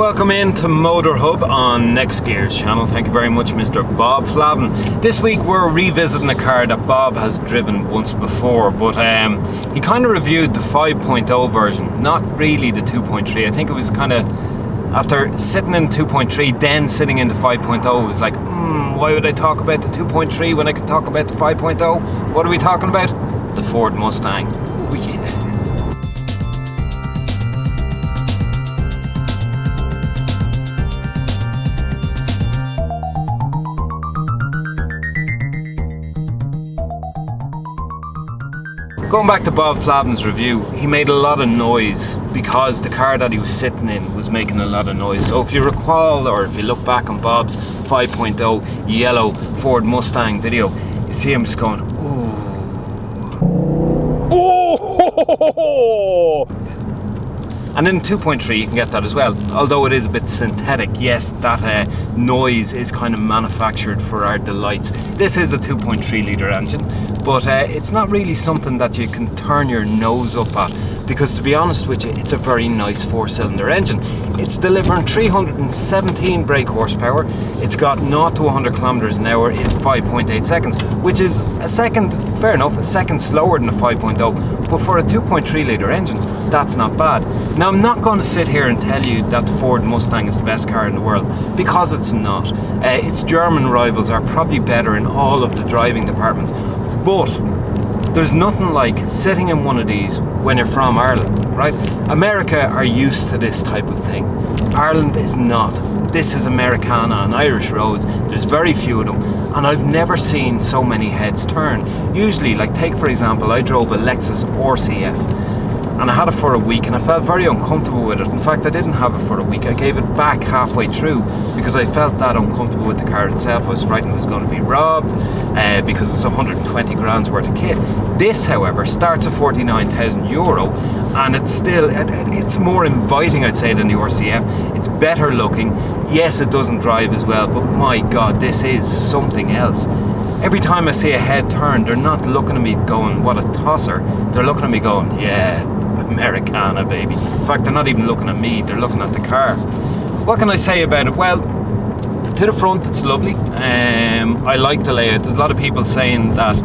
Welcome into Motor Hub on Next Gear's channel. Thank you very much, Mr. Bob Flavin. This week we're revisiting a car that Bob has driven once before, but he kind of reviewed the 5.0 version, not really the 2.3. I think it was kind of after sitting in 2.3, then sitting in the 5.0. It was like, why would I talk about the 2.3 when I can talk about the 5.0? What are we talking about? The Ford Mustang. Oh yeah. Going back to Bob Flavin's review, he made a lot of noise because the car that he was sitting in was making a lot of noise. So if you recall, or if you look back on Bob's 5.0 yellow Ford Mustang video, you see him just going, ooh. Oh! And in 2.3 you can get that as well, although it is a bit synthetic. Yes, that noise is kind of manufactured for our delights. This is a 2.3 litre engine, but it's not really something that you can turn your nose up at, because to be honest with you, it's a very nice 4-cylinder engine. It's delivering 317 brake horsepower. It's got 0 to 100 kilometers an hour in 5.8 seconds, which is a second, fair enough, a second slower than a 5.0, but for a 2.3 litre engine, that's not bad. Now, I'm not going to sit here and tell you that the Ford Mustang is the best car in the world, because it's not. Its German rivals are probably better in all of the driving departments, but there's nothing like sitting in one of these when you're from Ireland, right? America are used to this type of thing. Ireland is not. This is Americana on Irish roads. There's very few of them, and I've never seen so many heads turn. Usually, like take for example, I drove a Lexus RCF, and I had it for a week and I felt very uncomfortable with it. In fact, I didn't have it for a week. I gave it back halfway through because I felt that uncomfortable with the car itself. I was frightened it was going to be robbed because it's 120 grand's worth of kit. This, however, starts at €49,000, and it's still, it's more inviting, I'd say, than the RCF. It's better looking. Yes, it doesn't drive as well, but my God, this is something else. Every time I see a head turn, they're not looking at me going, what a tosser. They're looking at me going, yeah, Americana, baby. In fact, they're not even looking at me, they're looking at the car. What can I say about it? Well, to the front, it's lovely. I like the layout. There's a lot of people saying that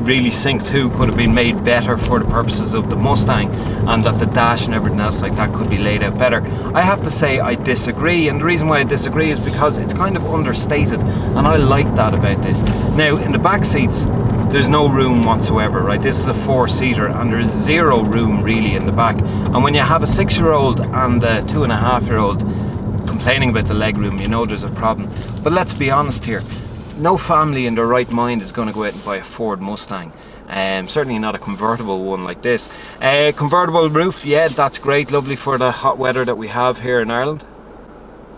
really Sync 2 could have been made better for the purposes of the Mustang, and that the dash and everything else like that could be laid out better. I have to say I disagree, and the reason why I disagree is because it's kind of understated, and I like that about this. Now, in the back seats, there's no room whatsoever, right? This is a 4-seater and there's zero room really in the back. And when you have a 6-year-old and a 2.5-year-old complaining about the legroom, you know there's a problem. But let's be honest here. No family in their right mind is going to go out and buy a Ford Mustang. Certainly not a convertible one like this. Convertible roof, yeah, that's great, lovely for the hot weather that we have here in Ireland.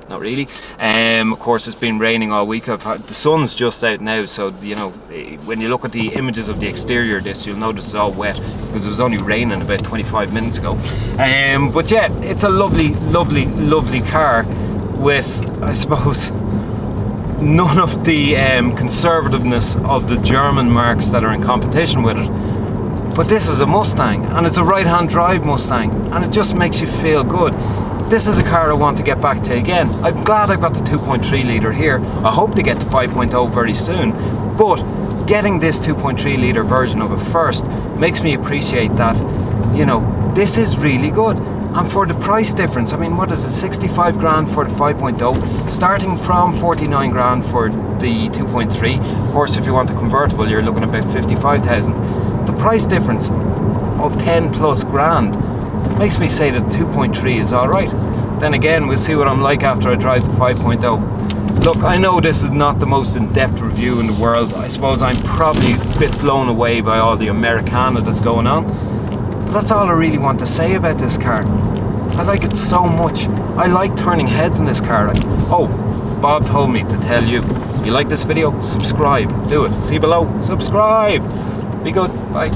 Not really. Of course, it's been raining all week. The sun's just out now, so you know, when you look at the images of the exterior of this, you'll notice it's all wet because it was only raining about 25 minutes ago. But yeah, it's a lovely, lovely, lovely car with, I suppose, none of the conservativeness of the German marques that are in competition with it. But this is a Mustang, and it's a right-hand drive Mustang, and it just makes you feel good. This is a car I want to get back to again. I'm glad I've got the 2.3 litre here. I hope to get to 5.0 very soon, but getting this 2.3 litre version of it first makes me appreciate that, you know, this is really good. And for the price difference, I mean, what is it, 65 grand for the 5.0, starting from 49 grand for the 2.3. Of course, if you want the convertible, you're looking at about 55,000. The price difference of 10 plus grand makes me say that 2.3 is alright. Then again, we'll see what I'm like after I drive the 5.0. Look, I know this is not the most in-depth review in the world. I suppose I'm probably a bit blown away by all the Americana that's going on. But that's all I really want to say about this car. I like it so much. I like turning heads in this car. Oh, Bob told me to tell you, if you like this video, subscribe. Do it. See below. Subscribe. Be good. Bye.